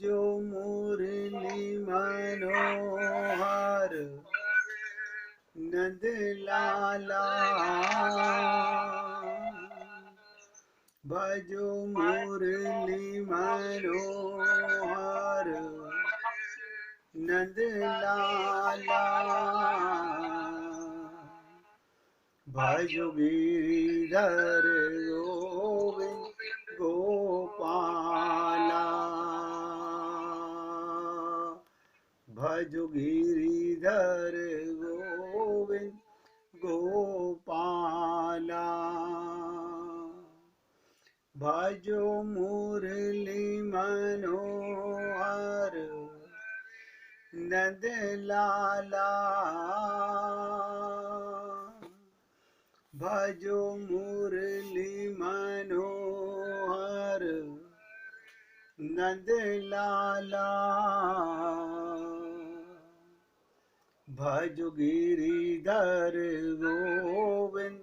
भजो मुरली मनोहर नंद लाला। भजो मुरली मनोहर नंद लाला। भजो गिरिधर गोविंद गोपाला। भजो गिरिधर गोविंद गोपाला। भजो मुरली मनोहर नंद लाला। भजो मुरली मनोहर नंद लाला। भजो गिरिधर गोविंद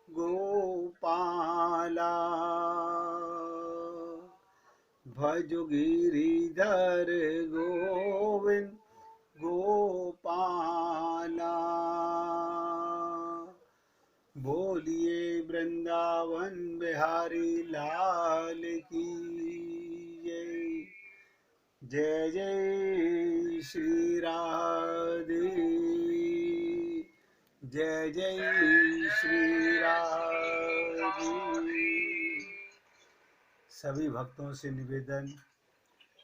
गोपाला। भजो गिरिधर गोविंद गोपाला। बोलिए वृंदावन बिहारी लाल की जय। जय जय श्री राधे। जय जय श्री राधे। सभी भक्तों से निवेदन,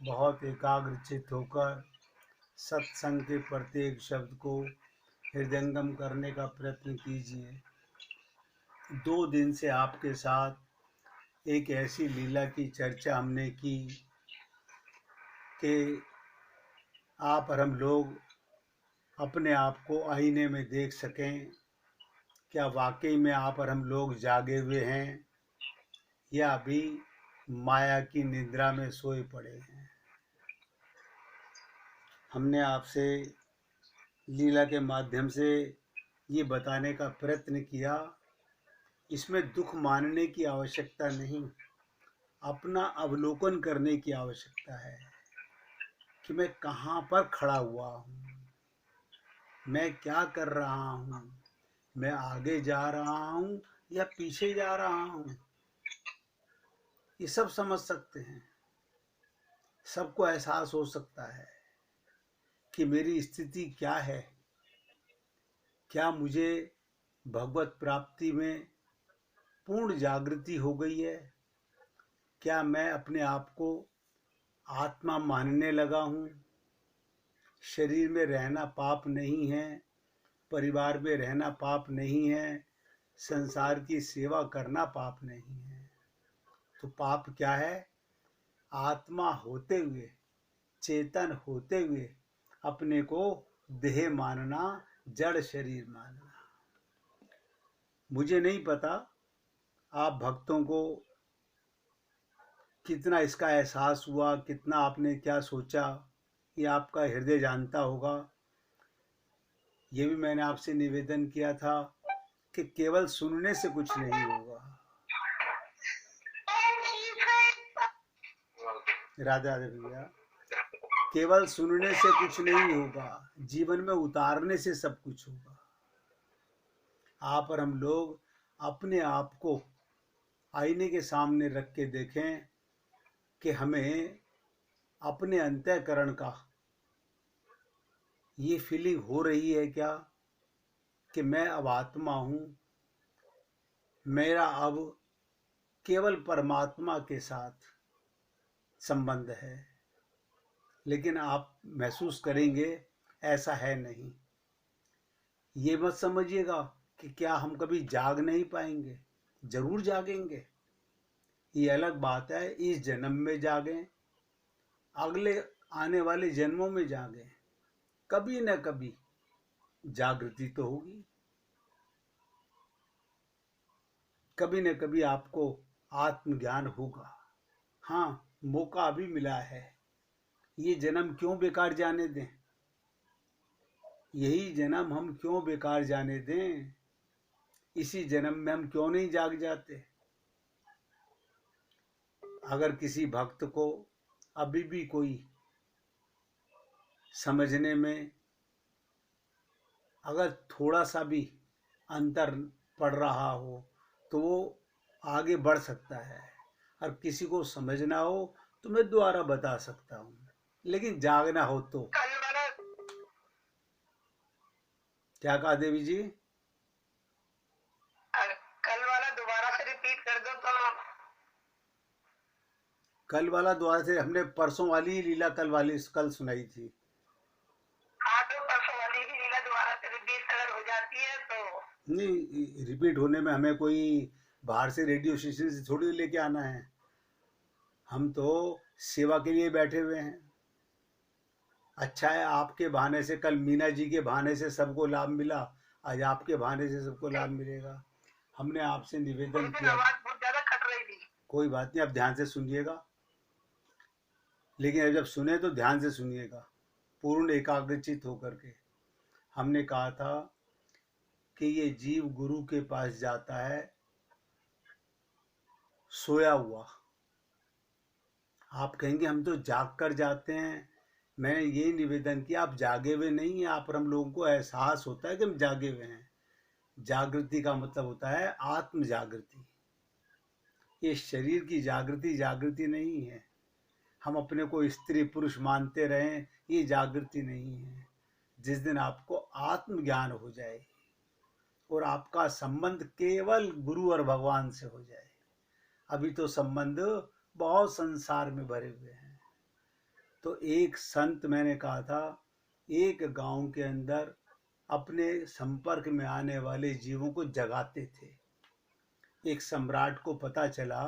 बहुत एकाग्रचित होकर सत्संग के प्रत्येक शब्द को हृदयंगम करने का प्रयत्न कीजिए। 2 दिन से आपके साथ एक ऐसी लीला की चर्चा हमने की कि आप और हम लोग अपने आप को आईने में देख सकें। क्या वाकई में आप और हम लोग जागे हुए हैं या अभी माया की निद्रा में सोए पड़े हैं। हमने आपसे लीला के माध्यम से ये बताने का प्रयत्न किया, इसमें दुख मानने की आवश्यकता नहीं, अपना अवलोकन करने की आवश्यकता है कि मैं कहाँ पर खड़ा हुआ हूँ, मैं क्या कर रहा हूँ, मैं आगे जा रहा हूँ या पीछे जा रहा हूँ। ये सब समझ सकते हैं, सबको एहसास हो सकता है कि मेरी स्थिति क्या है। क्या मुझे भगवत प्राप्ति में पूर्ण जागृति हो गई है? क्या मैं अपने आप को आत्मा मानने लगा हूँ? शरीर में रहना पाप नहीं है, परिवार में रहना पाप नहीं है, संसार की सेवा करना पाप नहीं है। तो पाप क्या है? आत्मा होते हुए, चेतन होते हुए अपने को देह मानना, जड़ शरीर मानना। मुझे नहीं पता आप भक्तों को कितना इसका एहसास हुआ, कितना आपने क्या सोचा, ये आपका हृदय जानता होगा। ये भी मैंने आपसे निवेदन किया था कि केवल सुनने से कुछ नहीं होगा। राधे राधे भैया। केवल सुनने से कुछ नहीं होगा, जीवन में उतारने से सब कुछ होगा। आप और हम लोग अपने आप को आईने के सामने रख के देखें कि हमें अपने अंतःकरण का ये फीलिंग हो रही है क्या कि मैं अब आत्मा हूँ, मेरा अब केवल परमात्मा के साथ संबंध है। लेकिन आप महसूस करेंगे ऐसा है नहीं। ये मत समझिएगा कि क्या हम कभी जाग नहीं पाएंगे, जरूर जागेंगे। ये अलग बात है इस जन्म में जागें, अगले आने वाले जन्मों में जागें, कभी न कभी जागृति तो होगी। कभी न कभी आपको आत्मज्ञान होगा। हाँ, मौका अभी मिला है, ये जन्म क्यों बेकार जाने दें। यही जन्म हम क्यों बेकार जाने दें। इसी जन्म में हम क्यों नहीं जाग जाते। अगर किसी भक्त को अभी भी कोई समझने में अगर थोड़ा सा भी अंतर पड़ रहा हो तो वो आगे बढ़ सकता है, और किसी को समझना हो तो मैं दोबारा बता सकता हूँ, लेकिन जागना हो तो। क्या कहा देवी जी? कल वाला दोबारा से रिपीट कर दो तो। कल वाला दोबारा से, हमने परसों वाली ही लीला कल सुनाई थी। हाँ, तो परसों वाली ही लीला दोबारा से रिपीट अगर हो जाती है तो। नहीं, रिपीट होने में हमें कोई बाहर से रेडियो स्टेशन से थोड़ी लेके आना है, हम तो सेवा के लिए बैठे हुए हैं। अच्छा है, आपके बहाने से, कल मीना जी के बहाने से सबको लाभ मिला, आज आपके बहाने से सबको लाभ मिलेगा। हमने आपसे निवेदन उस दिन किया। आवाज बहुत ज्यादा कट रही थी। कोई बात नहीं, अब ध्यान से सुनिएगा, लेकिन अब जब सुने तो ध्यान से सुनिएगा, पूर्ण एकाग्रचित होकर के। हमने कहा था कि ये जीव गुरु के पास जाता है सोया हुआ। आप कहेंगे हम तो जाग कर जाते हैं। मैंने यही निवेदन किया, आप जागे हुए नहीं हैं, आप, हम लोगों को एहसास होता है कि हम जागे हुए हैं। जागृति का मतलब होता है आत्म जागृति। ये शरीर की जागृति जागृति नहीं है। हम अपने को स्त्री पुरुष मानते रहें, ये जागृति नहीं है। जिस दिन आपको आत्मज्ञान हो जाए और आपका संबंध केवल गुरु और भगवान से हो जाए। अभी तो संबंध बहुत संसार में भरे हुए हैं। तो एक संत, मैंने कहा था, एक गांव के अंदर अपने संपर्क में आने वाले जीवों को जगाते थे। एक सम्राट को पता चला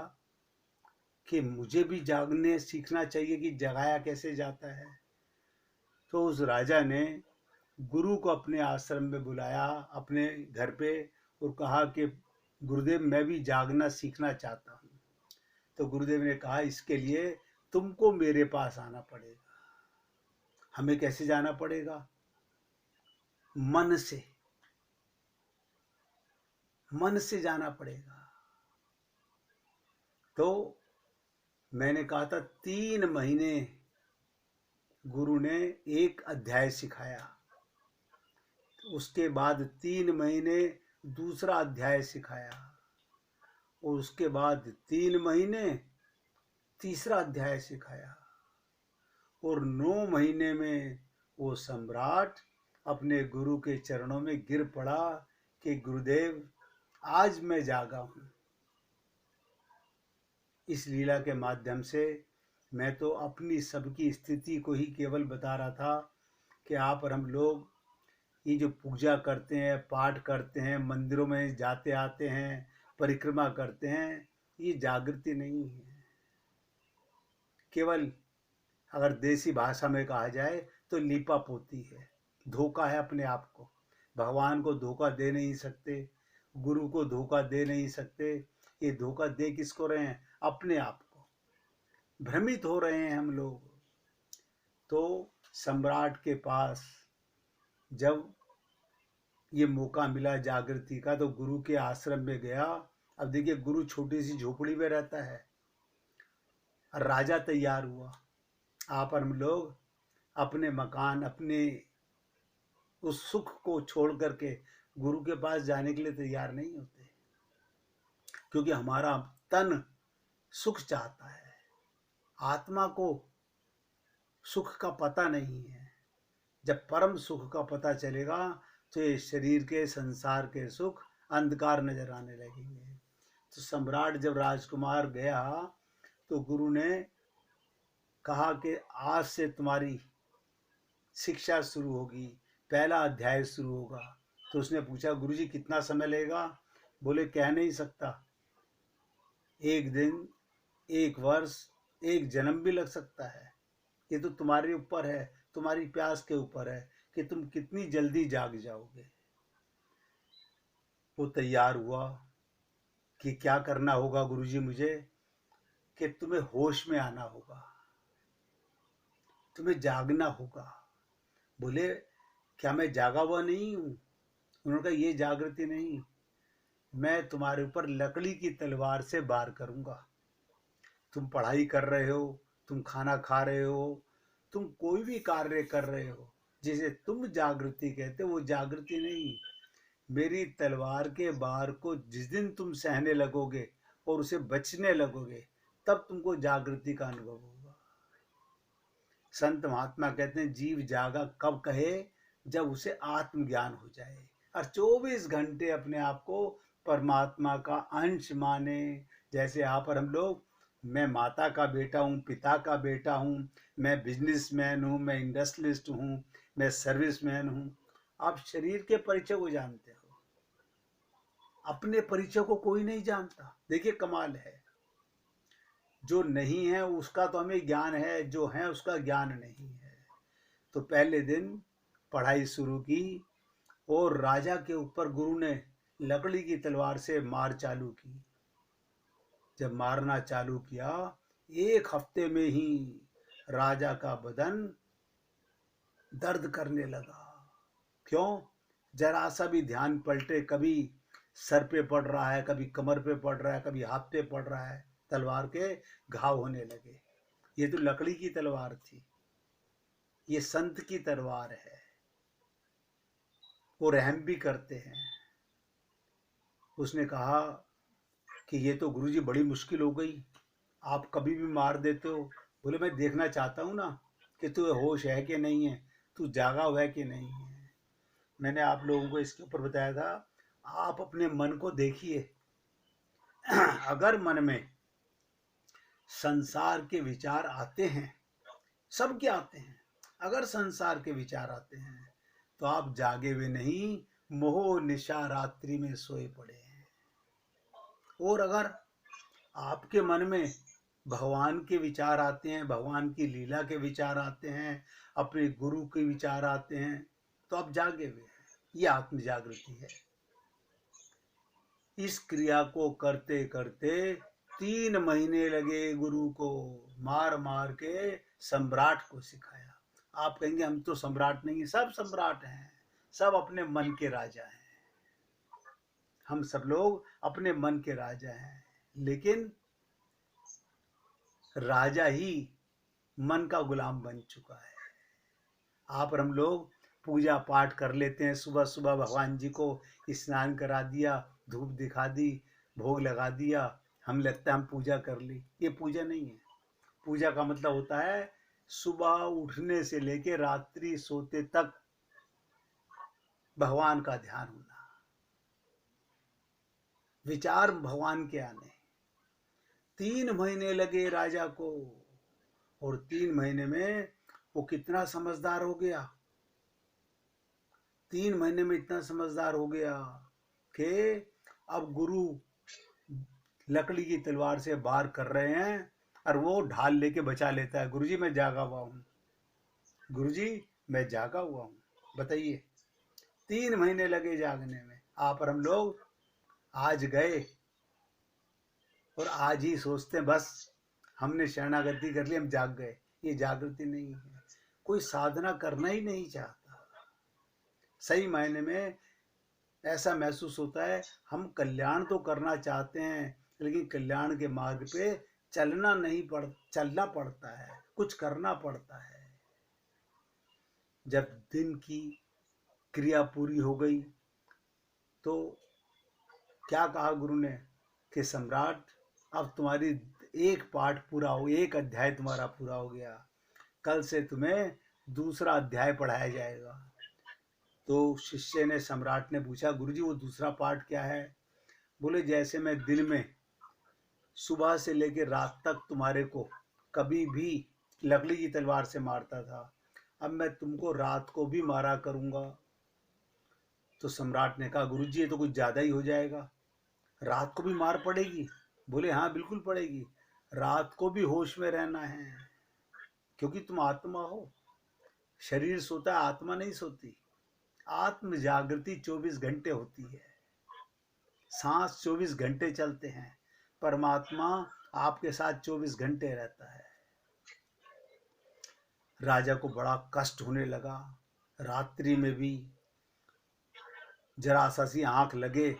कि मुझे भी जागने सीखना चाहिए कि जगाया कैसे जाता है। तो उस राजा ने गुरु को अपने आश्रम में बुलाया, अपने घर पे, और कहा कि गुरुदेव, मैं भी जागना सीखना चाहता हूँ। तो गुरुदेव ने कहा, इसके लिए तुमको मेरे पास आना पड़ेगा। हमें कैसे जाना पड़ेगा? मन से, मन से जाना पड़ेगा। तो मैंने कहा था 3 महीने गुरु ने एक अध्याय सिखाया, उसके बाद 3 महीने दूसरा अध्याय सिखाया, और उसके बाद 3 महीने तीसरा अध्याय सिखाया, और 9 महीने में वो सम्राट अपने गुरु के चरणों में गिर पड़ा कि गुरुदेव, आज मैं जागा हूँ। इस लीला के माध्यम से मैं तो अपनी सबकी स्थिति को ही केवल बता रहा था कि आप और हम लोग ये जो पूजा करते हैं, पाठ करते हैं, मंदिरों में जाते आते हैं, परिक्रमा करते हैं, ये जागृति नहीं है। केवल अगर देसी भाषा में कहा जाए तो लीपा पोती है, धोखा है अपने आप को। भगवान को धोखा दे नहीं सकते, गुरु को धोखा दे नहीं सकते। ये धोखा दे किसको रहे हैं? अपने आप को। भ्रमित हो रहे हैं हम लोग। तो सम्राट के पास जब ये मौका मिला जागृति का, तो गुरु के आश्रम में गया। अब देखिए, गुरु छोटी सी झोपड़ी में रहता है, राजा तैयार हुआ। आप और हम लोग अपने मकान, अपने उस सुख को छोड़ करके गुरु के पास जाने के लिए तैयार नहीं होते, क्योंकि हमारा तन सुख चाहता है, आत्मा को सुख का पता नहीं है। जब परम सुख का पता चलेगा तो ये शरीर के, संसार के सुख अंधकार नजर आने लगेंगे। तो सम्राट जब राजकुमार गया तो गुरु ने कहा कि आज से तुम्हारी शिक्षा शुरू होगी, पहला अध्याय शुरू होगा। तो उसने पूछा, गुरुजी कितना समय लगेगा? बोले, कह नहीं सकता, एक दिन, एक वर्ष, एक जन्म भी लग सकता है। ये तो तुम्हारे ऊपर है, तुम्हारी प्यास के ऊपर है कि तुम कितनी जल्दी जाग जाओगे। वो तैयार हुआ कि क्या करना होगा गुरुजी मुझे, कि तुम्हें होश में आना होगा, तुम्हें जागना होगा। बोले, क्या मैं जागा हुआ नहीं हूँ? उन्होंने कहा, ये जागृति नहीं, मैं तुम्हारे ऊपर लकड़ी की तलवार से वार करूंगा। तुम पढ़ाई कर रहे हो, तुम खाना खा रहे हो, तुम कोई भी कार्य कर रहे हो जिसे तुम जागृति कहते हो, वो जागृति नहीं। मेरी तलवार के बार को जिस दिन तुम सहने लगोगे और उसे बचने लगोगे, तब तुमको जागृति का अनुभव होगा। संत महात्मा कहते हैं जीव जागा कब कहे, जब उसे आत्मज्ञान हो जाए और 24 घंटे अपने आप को परमात्मा का अंश माने। जैसे यहाँ पर हम लोग, मैं माता का बेटा हूँ, पिता का बेटा हूँ, मैं बिजनेसमैन हूँ, मैं इंडस्ट्रियलिस्ट हूँ, मैं सर्विसमैन हूँ। आप शरीर के परिचय को जानते हो, अपने परिचय को कोई नहीं जानता। देखिए कमाल है, जो नहीं है उसका तो हमें ज्ञान है, जो है उसका ज्ञान नहीं है। तो पहले दिन पढ़ाई शुरू की और राजा के ऊपर गुरु ने लकड़ी की तलवार से मार चालू की। जब मारना चालू किया, 1 हफ्ते में ही राजा का बदन दर्द करने लगा। क्यों? जरा सा भी ध्यान पलटे, कभी सर पे पड़ रहा है, कभी कमर पे पड़ रहा है, कभी हाथ पे पड़ रहा है, तलवार के घाव होने लगे। ये तो लकड़ी की तलवार थी, ये संत की तलवार है, वो रहम भी करते हैं। उसने कहा कि ये तो गुरुजी बड़ी मुश्किल हो गई, आप कभी भी मार देते हो। बोले मैं देखना चाहता हूँ ना कि तू होश है कि नहीं है, तू जागा हुआ है कि नहीं है। मैंने आप लोगों को इसके ऊपर बताया था, आप अपने मन को देखिए। अगर मन में संसार के विचार आते हैं, सबके आते हैं, अगर संसार के विचार आते हैं तो आप जागे हुए नहीं, मोह निशा रात्रि में सोए पड़े हैं। और अगर आपके मन में भगवान के विचार आते हैं, भगवान की लीला के विचार आते हैं, अपने गुरु के विचार आते हैं, तो आप जागे हुए हैं। ये आत्म जागृति है। इस क्रिया को करते करते 3 महीने लगे गुरु को, मार मार के सम्राट को सिखाया। आप कहेंगे हम तो सम्राट नहीं, सब सम्राट हैं, सब अपने मन के राजा हैं। हम सब लोग अपने मन के राजा हैं, लेकिन राजा ही मन का गुलाम बन चुका है। आप और हम लोग पूजा पाठ कर लेते हैं, सुबह सुबह भगवान जी को स्नान करा दिया, धूप दिखा दी, भोग लगा दिया, हम लगता है हम पूजा कर ली। ये पूजा नहीं है। पूजा का मतलब होता है सुबह उठने से लेके रात्रि सोते तक भगवान का ध्यान होना, विचार भगवान के आने। 3 महीने लगे राजा को, और 3 महीने में वो कितना समझदार हो गया। 3 महीने में इतना समझदार हो गया कि अब गुरु लकड़ी की तलवार से वार कर रहे हैं और वो ढाल लेके बचा लेता है। गुरुजी मैं जागा हुआ हूँ, गुरुजी मैं जागा हुआ हूँ। बताइए, 3 महीने लगे जागने में। आप और हम लोग आज गए और आज ही सोचते हैं बस हमने शरणागति कर ली, हम जाग गए। ये जागृति नहीं है। कोई साधना करना ही नहीं चाहता। सही मायने में ऐसा महसूस होता है हम कल्याण तो करना चाहते हैं, लेकिन कल्याण के मार्ग पे चलना पड़ता है, कुछ करना पड़ता है। जब दिन की क्रिया पूरी हो गई तो क्या कहा गुरु ने कि सम्राट अब तुम्हारी एक पाठ पूरा हो, एक अध्याय तुम्हारा पूरा हो गया, कल से तुम्हें दूसरा अध्याय पढ़ाया जाएगा। तो शिष्य ने, सम्राट ने पूछा गुरुजी वो दूसरा पाठ क्या है? बोले जैसे मैं दिन में सुबह से लेकर रात तक तुम्हारे को कभी भी लकड़ी की तलवार से मारता था, अब मैं तुमको रात को भी मारा करूंगा। तो सम्राट ने कहा गुरुजी ये तो कुछ ज्यादा ही हो जाएगा, रात को भी मार पड़ेगी? बोले हाँ बिल्कुल पड़ेगी, रात को भी होश में रहना है, क्योंकि तुम आत्मा हो। शरीर सोता है, आत्मा नहीं सोती। आत्म जागृति 24 घंटे होती है, सांस 24 घंटे चलते हैं, परमात्मा आपके साथ 24 घंटे रहता है। राजा को बड़ा कष्ट होने लगा, रात्रि में भी जरा सा सी आंख लगे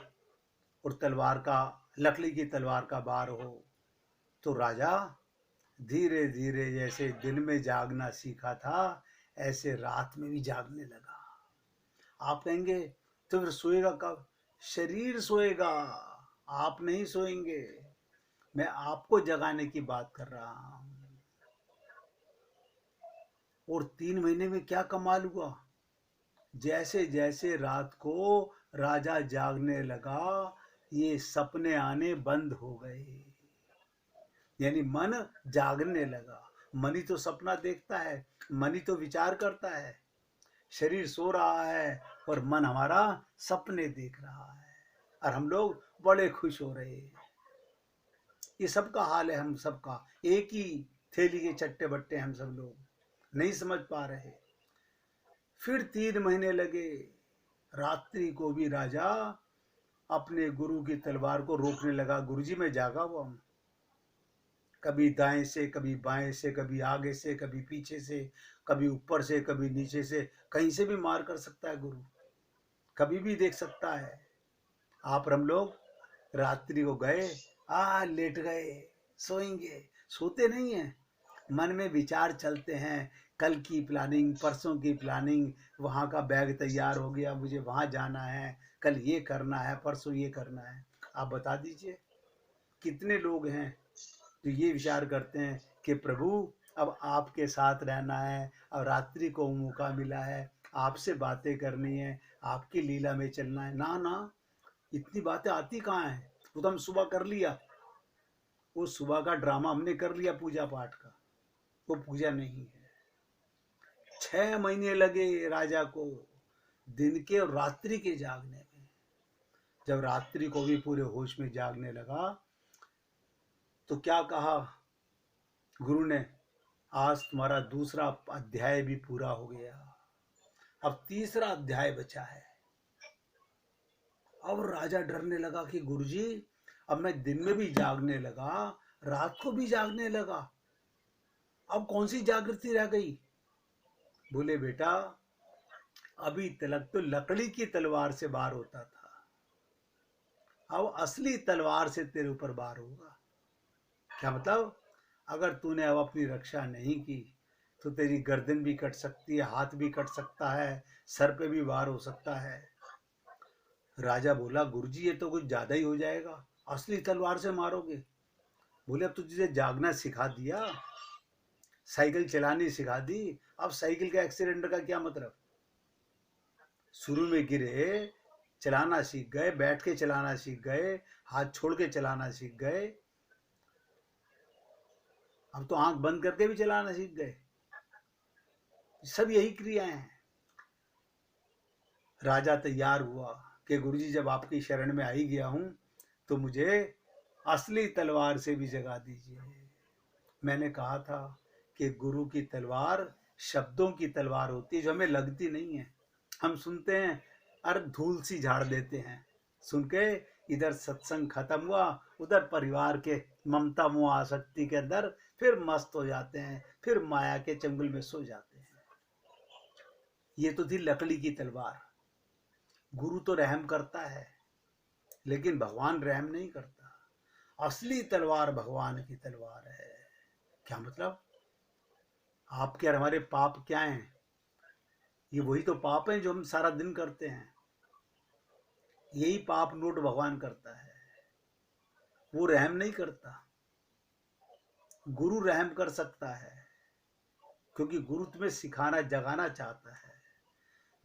और तलवार का, लकड़ी की तलवार का बार हो तो राजा धीरे धीरे जैसे दिन में जागना सीखा था ऐसे रात में भी जागने लगा। आप कहेंगे तो फिर सोएगा कब? शरीर सोएगा, आप नहीं सोएंगे। मैं आपको जगाने की बात कर रहा हूं। और 3 महीने में क्या कमाल हुआ, जैसे जैसे रात को राजा जागने लगा ये सपने आने बंद हो गए। यानी मन जागने लगा। मन ही तो सपना देखता है, मन ही तो विचार करता है। शरीर सो रहा है और मन हमारा सपने देख रहा है, और हम लोग बड़े खुश हो रहे हैं। ये सबका हाल है, हम सबका एक ही थैली के चट्टे बट्टे हम सब लोग नहीं समझ पा रहे। फिर 3 महीने लगे। रात्रि को भी राजा अपने गुरु की तलवार को रोकने लगा। गुरुजी मैं जागा हुआ हूं। कभी दाएं से, कभी बाएं से, कभी आगे से, कभी पीछे से, कभी ऊपर से, कभी नीचे से, कहीं से भी मार कर सकता है गुरु, कभी भी देख सकता है। आप हम लोग रात्रि को गए, लेट गए, सोएंगे। सोते नहीं है, मन में विचार चलते हैं। कल की प्लानिंग, परसों की प्लानिंग, वहाँ का बैग तैयार हो गया, मुझे वहाँ जाना है, कल ये करना है, परसों ये करना है। आप बता दीजिए कितने लोग हैं जो ये विचार करते हैं कि प्रभु अब आपके साथ रहना है, अब रात्रि को मौका मिला है, आपसे बातें करनी है, आपकी लीला में चलना है। ना ना, इतनी बातें आती कहाँ हैं? वो तो हम सुबह कर लिया, वो सुबह का ड्रामा हमने कर लिया पूजा पाठ का, वो पूजा नहीं है। 6 महीने लगे राजा को दिन के और रात्रि के जागने में। जब रात्रि को भी पूरे होश में जागने लगा तो क्या कहा गुरु ने, आज तुम्हारा दूसरा अध्याय भी पूरा हो गया, अब तीसरा अध्याय बचा है। अब राजा डरने लगा कि गुरुजी अब मैं दिन में भी जागने लगा, रात को भी जागने लगा, अब कौन सी जागृति रह गई? बोले बेटा अभी तलक तो लकड़ी की तलवार से वार होता था, अब असली तलवार से तेरे ऊपर वार होगा। क्या मतलब? अगर तूने अब अपनी रक्षा नहीं की तो तेरी गर्दन भी कट सकती है, हाथ भी कट सकता है, सर पे भी वार हो सकता है। राजा बोला गुरुजी ये तो कुछ ज्यादा ही हो जाएगा, असली तलवार से मारोगे? बोले अब तो तुझे जागना सिखा दिया, साइकिल चलानी सिखा दी, अब साइकिल का एक्सीडेंट का क्या मतलब? शुरू में गिरे, चलाना सीख गए, बैठ के चलाना सीख गए, हाथ छोड़ के चलाना सीख गए, अब तो आंख बंद करके भी चलाना सीख गए। सब यही क्रियाएं हैं। राजा तैयार हुआ कि गुरुजी जब आपकी शरण में आ ही गया हूं तो मुझे असली तलवार से भी जगा दीजिए। मैंने कहा था कि गुरु की तलवार शब्दों की तलवार होती है जो हमें लगती नहीं है। हम सुनते हैं और धूल सी झाड़ देते हैं, सुन के इधर सत्संग खत्म हुआ, उधर परिवार के ममता मोह आसक्ति के अंदर फिर मस्त हो जाते हैं, फिर माया के चंगुल में सो जाते हैं। ये तो थी लकड़ी की तलवार। गुरु तो रहम करता है लेकिन भगवान रहम नहीं करता। असली तलवार भगवान की तलवार है। क्या मतलब? आपके और हमारे पाप क्या हैं? ये वही तो पाप हैं जो हम सारा दिन करते हैं। यही पाप नोट भगवान करता है, वो रहम नहीं करता। गुरु रहम कर सकता है क्योंकि गुरु तुम्हें सिखाना, जगाना चाहता है।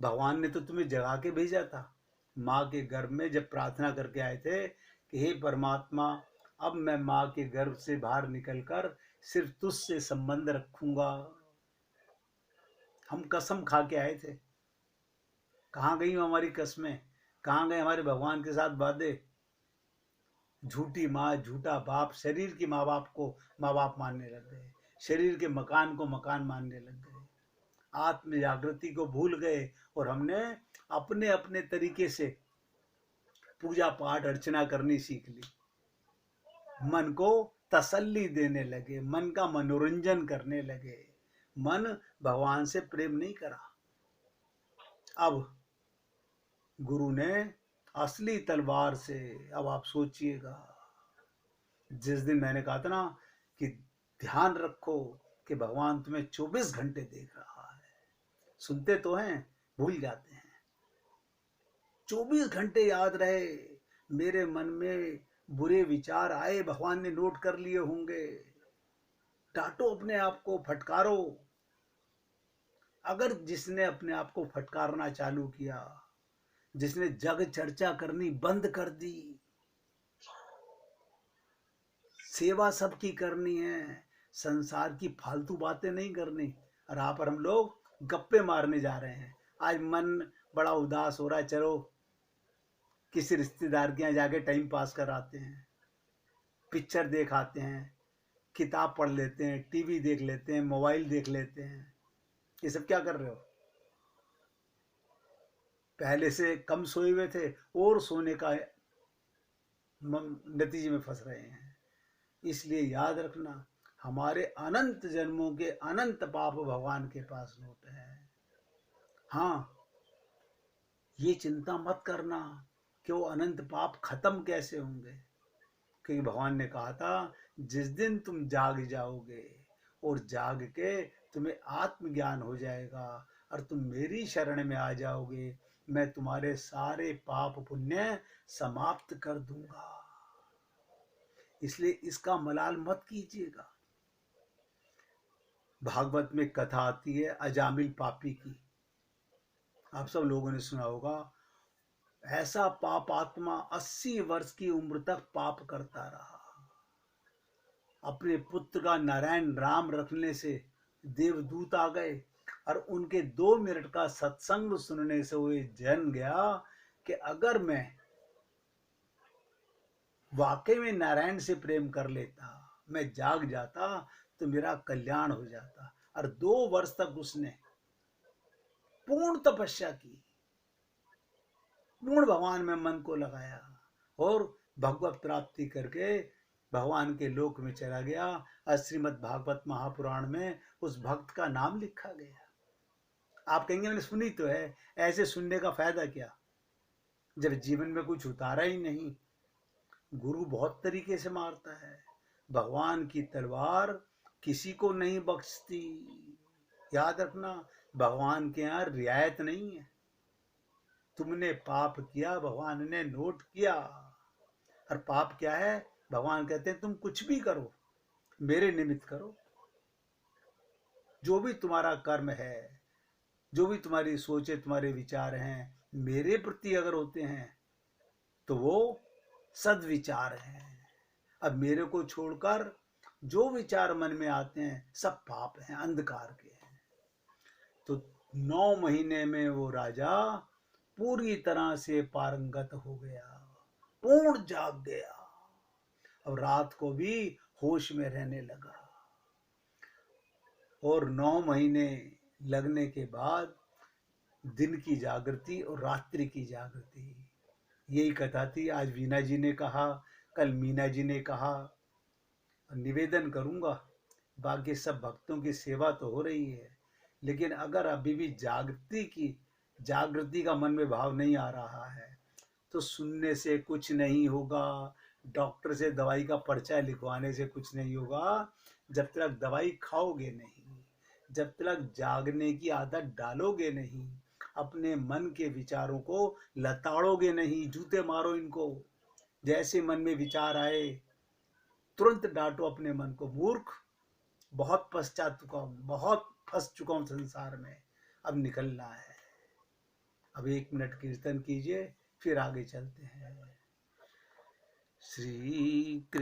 भगवान ने तो तुम्हें जगा के भेजा था। माँ के गर्भ में जब प्रार्थना करके आए थे कि हे परमात्मा अब मैं माँ के गर्भ से बाहर निकलकर सिर्फ तुझसे संबंध रखूंगा। हम कसम खा के आए थे। कहाँ गई हमारी कसमें? कहाँ गए हमारे भगवान के साथ वादे? झूठी माँ, झूठा बाप, शरीर की माँ बाप को माँ बाप मानने लग गए, शरीर के मकान को मकान मानने लग गए, आत्म जागृति को भूल गए और हमने अपने अपने तरीके से पूजा पाठ अर्चना करनी सीख ली। मन को तसल्ली देने लगे, मन का मनोरंजन करने लगे, मन भगवान से प्रेम नहीं करा। अब गुरु ने असली तलवार से, अब आप सोचिएगा, जिस दिन मैंने कहा था ना कि ध्यान रखो कि भगवान तुम्हें 24 घंटे देख रहा है। सुनते तो हैं, भूल जाते हैं। 24 घंटे याद रहे, मेरे मन में बुरे विचार आए, भगवान ने नोट कर लिए होंगे। डांटो अपने आप को, फटकारो। अगर जिसने अपने आप को फटकारना चालू किया, जिसने जग चर्चा करनी बंद कर दी, सेवा सबकी करनी है, संसार की फालतू बातें नहीं करनी, और आप और हम लोग गप्पे मारने जा रहे हैं। आज मन बड़ा उदास हो रहा है, चलो किसी रिश्तेदार के यहाँ जाके टाइम पास कर आते हैं, पिक्चर देख आते हैं, किताब पढ़ लेते हैं, टीवी देख लेते हैं, मोबाइल देख लेते हैं। ये सब क्या कर रहे हो? पहले से कम सोए हुए थे और सोने का नतीजे में फंस रहे हैं। इसलिए याद रखना, हमारे अनंत जन्मों के अनंत पाप भगवान के पास नोट है। हाँ, ये चिंता मत करना कि वो अनंत पाप खत्म कैसे होंगे, क्योंकि भगवान ने कहा था जिस दिन तुम जाग जाओगे और जाग के तुम्हें आत्मज्ञान हो जाएगा और तुम मेरी शरण में आ जाओगे, मैं तुम्हारे सारे पाप पुण्य समाप्त कर दूंगा। इसलिए इसका मलाल मत कीजिएगा। भागवत में कथा आती है अजामिल पापी की, आप सब लोगों ने सुना होगा। ऐसा पाप आत्मा 80 वर्ष की उम्र तक पाप करता रहा। अपने पुत्र का नारायण राम रखने से देवदूत आ गए और उनके 2 मिनट का सत्संग सुनने से वो जान गया कि अगर मैं वाकई में नारायण से प्रेम कर लेता, मैं जाग जाता तो मेरा कल्याण हो जाता। और 2 वर्ष तक उसने पूर्ण तपस्या की, पूर्ण भगवान में मन को लगाया और भगवत प्राप्ति करके भगवान के लोक में चला गया। और श्रीमद् भागवत महापुराण में उस भक्त का नाम लिखा गया। आप कहेंगे मैंने सुनी तो है, ऐसे सुनने का फायदा क्या जब जीवन में कुछ उतारा ही नहीं। गुरु बहुत तरीके से मारता है, भगवान की तलवार किसी को नहीं बख्शती। याद रखना, भगवान के यहाँ रियायत नहीं है। तुमने पाप किया, भगवान ने नोट किया। और पाप क्या है? भगवान कहते हैं तुम कुछ भी करो, मेरे निमित्त करो। जो भी तुम्हारा कर्म है, जो भी तुम्हारी सोचे, तुम्हारे विचार हैं, मेरे प्रति अगर होते हैं तो वो सद्विचार हैं। अब मेरे को छोड़कर जो विचार मन में आते हैं सब पाप हैं, अंधकार के हैं। तो 9 महीने में वो राजा पूरी तरह से पारंगत हो गया, पूर्ण जाग गया और रात को भी होश में रहने लगा। और 9 महीने लगने के बाद दिन की जागृति और रात्रि की जागृति, यही कथा थी। आज वीना जी ने कहा, कल मीना जी ने कहा। निवेदन करूंगा, बाकी सब भक्तों की सेवा तो हो रही है, लेकिन अगर अभी भी जागृति का मन में भाव नहीं आ रहा है तो सुनने से कुछ नहीं होगा, डॉक्टर से दवाई का पर्चा लिखवाने से कुछ नहीं होगा। जब तक दवाई खाओगे नहीं, जब तक जागने की आदत डालोगे नहीं, अपने मन के विचारों को लताड़ोगे नहीं, जूते मारो इनको। जैसे मन में विचार आए तुरंत डांटो अपने मन को, मूर्ख बहुत पश्चात चुका हूं, बहुत फंस चुका हूं संसार में, अब निकलना है। अब 1 मिनट कीर्तन कीजिए, फिर आगे चलते हैं। श्री